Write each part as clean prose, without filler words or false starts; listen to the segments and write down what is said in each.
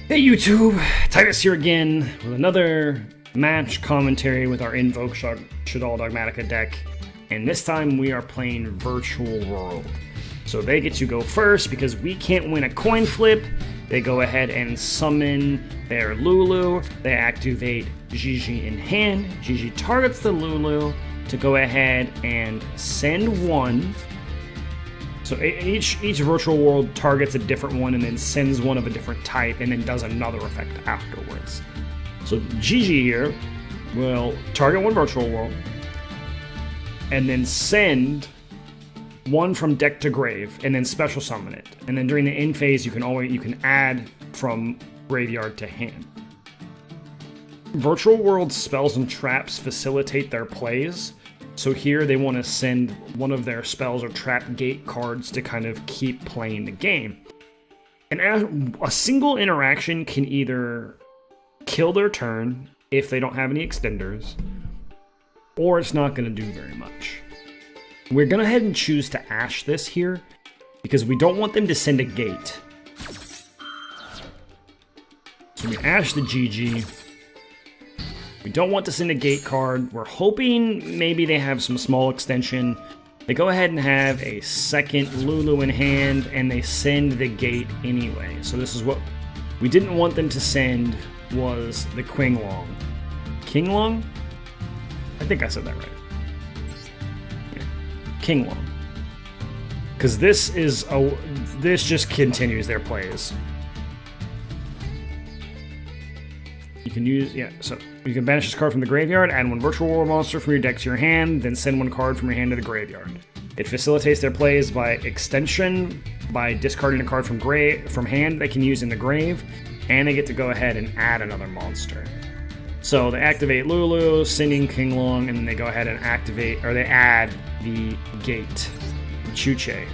Hey YouTube, Titus here again with another match commentary with our Invoked Shaddoll Dogmatika deck, and this time we are playing Virtual World. So they get to go first because we can't win a coin flip. They go ahead and summon their Lulu, they activate Gigi in hand, Gigi targets the Lulu to go ahead and send one. So each Virtual World targets a different one and then sends one of a different type and then does another effect afterwards. So Gigi here will target one Virtual World and then send one from deck to grave and then special summon it. And then during the end phase you can add from graveyard to hand. Virtual World spells and traps facilitate their plays. So here they want to send one of their spells or trap gate cards to kind of keep playing the game. And a single interaction can either kill their turn if they don't have any extenders, or it's not going to do very much. We're going to head and choose to Ash this here, because we don't want them to send a gate. So we Ash the GG. We don't want to send a gate card. We're hoping maybe they have some small extension. They go ahead and have a second Lulu in hand, and they send the gate anyway. So this is what we didn't want them to send, was the Qinglong. Qinglong? I think I said that right. Yeah. Qinglong. Because this just continues their plays. You can use, so you can banish this card from the graveyard, add one Virtual World monster from your deck to your hand, then send one card from your hand to the graveyard. It facilitates their plays by extension, by discarding a card from hand they can use in the grave, and they get to go ahead and add another monster. So they activate Lulu, sending Qinglong, and then they go ahead and activate, or they add the gate, Chuche.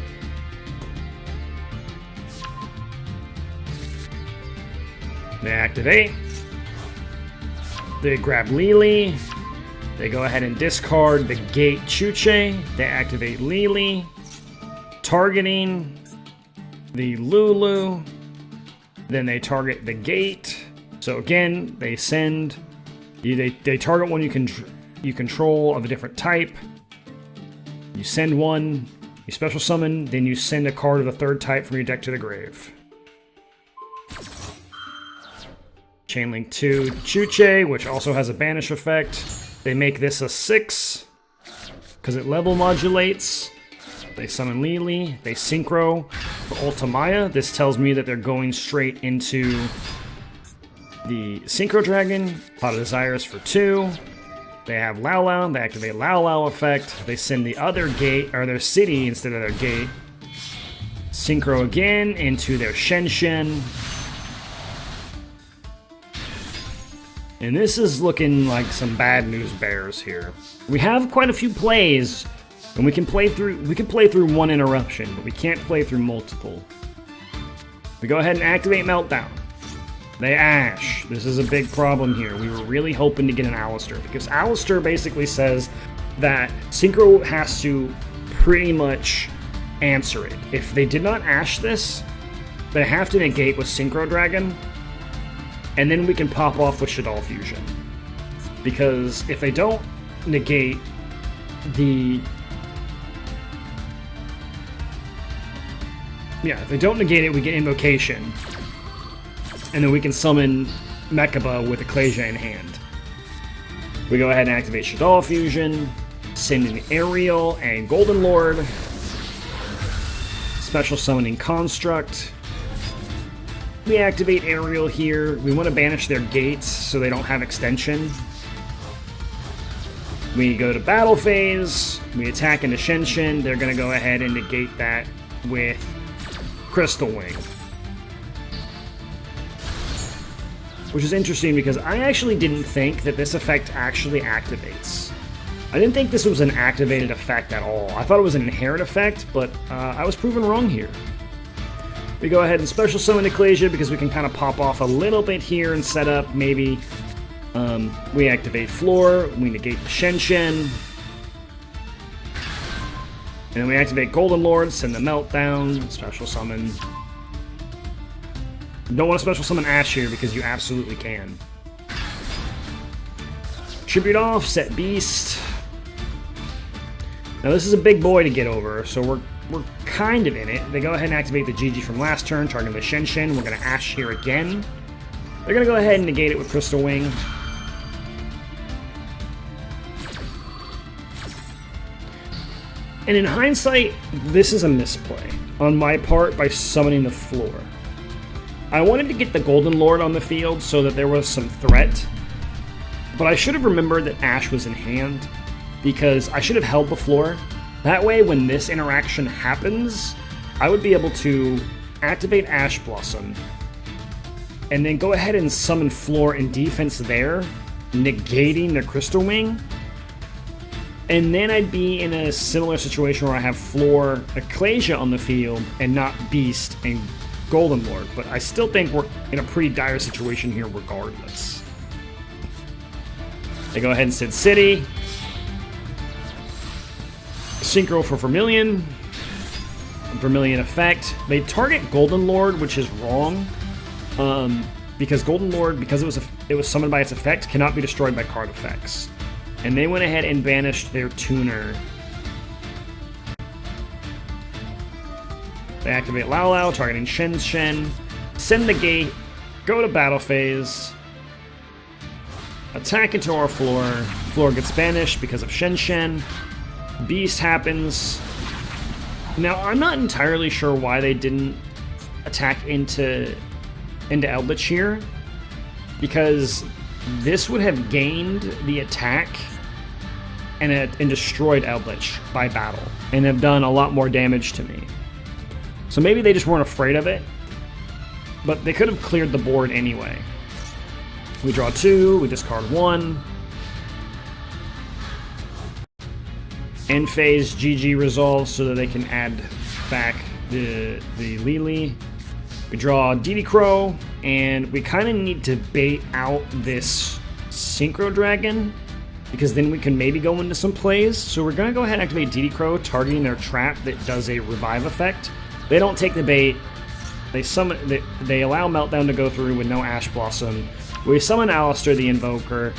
They activate. They grab Lily, they go ahead and discard the gate Chuche, they activate Lily, targeting the Lulu, then they target the gate. So again, they send, they target one you control of a different type, you send one, you special summon, then you send a card of the third type from your deck to the grave. Chainlink 2 Chuche, which also has a banish effect. They make this a 6, because it level modulates. They summon Lily, they synchro for Ultimaya. This tells me that they're going straight into the Synchro Dragon. Pot of Desires for 2. They have Lao Lao, they activate Lao Lao effect. They send the other gate, or their city instead of their gate. Synchro again into their Shen Shen. And this is looking like some bad news bears here. We have quite a few plays, and we can play through one interruption, but we can't play through multiple. We go ahead and activate Meltdown. They Ash. This is a big problem here. We were really hoping to get an Alistair, because Alistair basically says that Synchro has to pretty much answer it. If they did not Ash this, they have to negate with Synchro Dragon, and then we can pop off with Shaddoll Fusion. Because if they don't negate if they don't negate it, we get Invocation. And then we can summon Mechaba with Ecclesia in hand. We go ahead and activate Shaddoll Fusion, send in Ariel and Golden Lord, special summoning Construct. We activate Ariel here. We want to banish their gates so they don't have extension. We go to battle phase. We attack into Shen Shen. They're going to go ahead and negate that with Crystal Wing. Which is interesting because I actually didn't think that this effect actually activates. I didn't think this was an activated effect at all. I thought it was an inherent effect, but I was proven wrong here. We go ahead and special summon Ecclesia because we can kind of pop off a little bit here and set up maybe. We activate Floor, we negate the Shen Shen. And then we activate Golden Lord, send the Meltdown, special summon Don't want to special summon Ash here because you absolutely can. Tribute off, set Beast. Now this is a big boy to get over, so we're kind of in it. They go ahead and activate the GG from last turn, targeting the Shen Shen. We're going to Ash here again. They're going to go ahead and negate it with Crystal Wing. And in hindsight, this is a misplay on my part by summoning the floor. I wanted to get the Golden Lord on the field so that there was some threat, but I should have remembered that Ash was in hand, because I should have held the floor. That way, when this interaction happens, I would be able to activate Ash Blossom, and then go ahead and summon floor and defense there, negating the Crystal Wing. And then I'd be in a similar situation where I have floor Ecclesia on the field and not Beast and Golden Lord. But I still think we're in a pretty dire situation here regardless. They go ahead and Sid City. Synchro for Vermilion. Vermilion effect. They target Golden Lord, which is wrong. Because Golden Lord, because it was summoned by its effect, cannot be destroyed by card effects. And they went ahead and banished their tuner. They activate Lao Lao, targeting Shen Shen. Send the gate. Go to battle phase. Attack into our floor. Floor gets banished because of Shen Shen. Beast happens. Now, I'm not entirely sure why they didn't attack into Eldritch here, because this would have gained the attack and destroyed Eldritch by battle, and have done a lot more damage to me. So maybe they just weren't afraid of it, but they could have cleared the board anyway. We draw 2, we discard 1. End phase, GG resolves so that they can add back the Lily. We draw DD Crow, and we kind of need to bait out this Synchro Dragon, because then we can maybe go into some plays. So we're going to go ahead and activate DD Crow, targeting their trap that does a revive effect. They don't take the bait. They allow Meltdown to go through with no Ash Blossom. We summon Alistair the Invoker.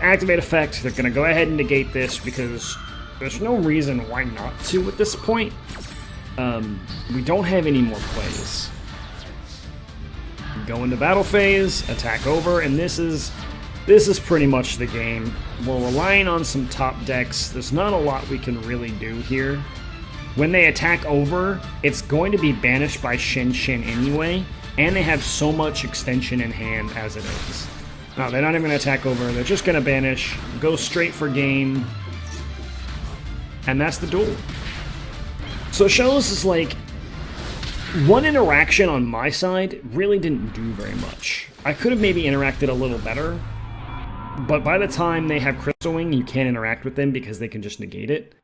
Activate effect. They're going to go ahead and negate this because there's no reason why not to at this point. We don't have any more plays. Go into battle phase, attack over, and this is pretty much the game. We're relying on some top decks. There's not a lot we can really do here. When they attack over, it's going to be banished by Shen Shen anyway, and they have so much extension in hand as it is. No, they're not even going to attack over. They're just going to banish, go straight for game, and that's the duel. So it shows us, like, one interaction on my side really didn't do very much. I could have maybe interacted a little better, but by the time they have Crystal Wing, you can't interact with them because they can just negate it.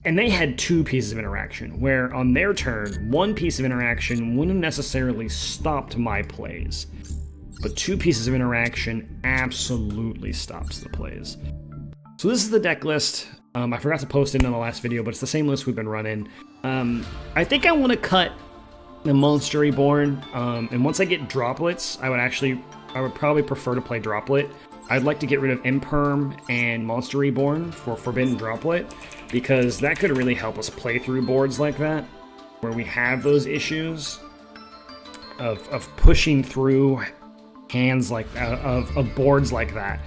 And they had 2 pieces of interaction, where on their turn, 1 piece of interaction wouldn't have necessarily stopped my plays. But 2 pieces of interaction absolutely stops the plays. So this is the deck list. I forgot to post it in the last video, but it's the same list we've been running. I think I want to cut the Monster Reborn, and once I get Droplets, I would probably prefer to play Droplet. I'd like to get rid of Imperm and Monster Reborn for Forbidden Droplet, because that could really help us play through boards like that, where we have those issues of pushing through hands like of boards like that.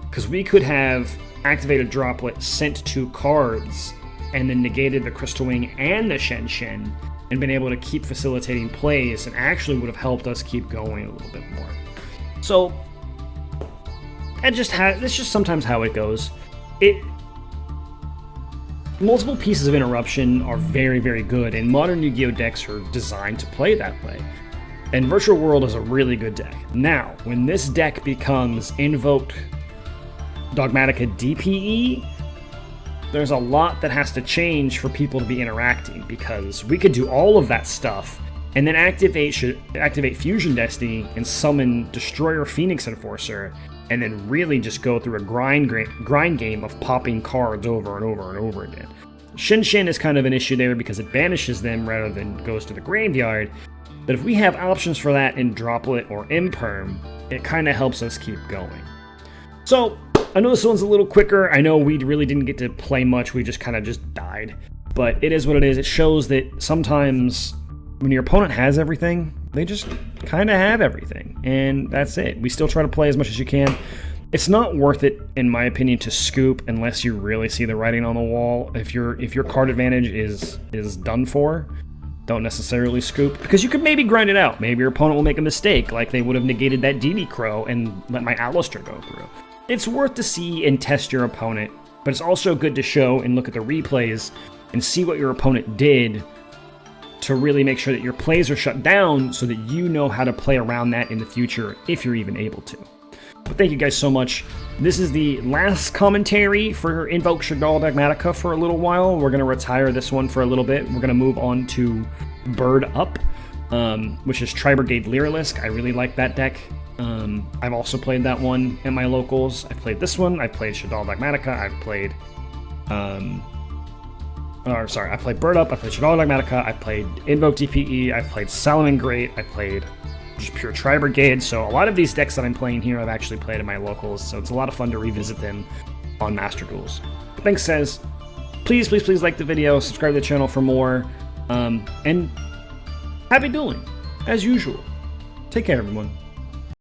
Because we could have activated Droplet, sent 2 cards, and then negated the Crystal Wing and the Shen Shen, and been able to keep facilitating plays, and actually would have helped us keep going a little bit more. So that's just sometimes how it goes. Multiple pieces of interruption are very, very good, and modern Yu-Gi-Oh! Decks are designed to play that way. And Virtual World is a really good deck. Now, when this deck becomes Invoked Dogmatika DPE, there's a lot that has to change for people to be interacting, because we could do all of that stuff and then activate Fusion Destiny and summon Destroyer Phoenix Enforcer, and then really just go through a grind game of popping cards over and over and over again. Shen Shen is kind of an issue there because it banishes them rather than goes to the graveyard, But if we have options for that in Droplet or Imperm, it kind of helps us keep going. So, I know this one's a little quicker. I know we really didn't get to play much. We just kind of just died. But it is what it is. It shows that sometimes when your opponent has everything, they just kind of have everything. And that's it. We still try to play as much as you can. It's not worth it, in my opinion, to scoop unless you really see the writing on the wall. If your card advantage is done for, don't necessarily scoop, because you could maybe grind it out. Maybe your opponent will make a mistake, like they would have negated that DD Crow and let my Alistair go through. It's worth to see and test your opponent, but it's also good to show and look at the replays and see what your opponent did to really make sure that your plays are shut down so that you know how to play around that in the future if you're even able to. But thank you guys so much. This is the last commentary for Invoked Shaddoll Dogmatika for a little while. We're going to retire this one for a little bit. We're going to move on to Bird Up, which is Tri-Brigade Lyralisk. I really like that deck. I've also played that one in my locals. I've played this one. I've played Shaddoll Dogmatika. I've played... I played Bird Up. I played Shaddoll Dogmatika. I played Invoked DPE. I played Salaman Great. I played... just pure Tri-Brigade, so a lot of these decks that I'm playing here I've actually played in my locals, so it's a lot of fun to revisit them on Master Duels. But thanks, says. Please like the video, subscribe to the channel for more, and happy dueling, as usual. Take care, everyone.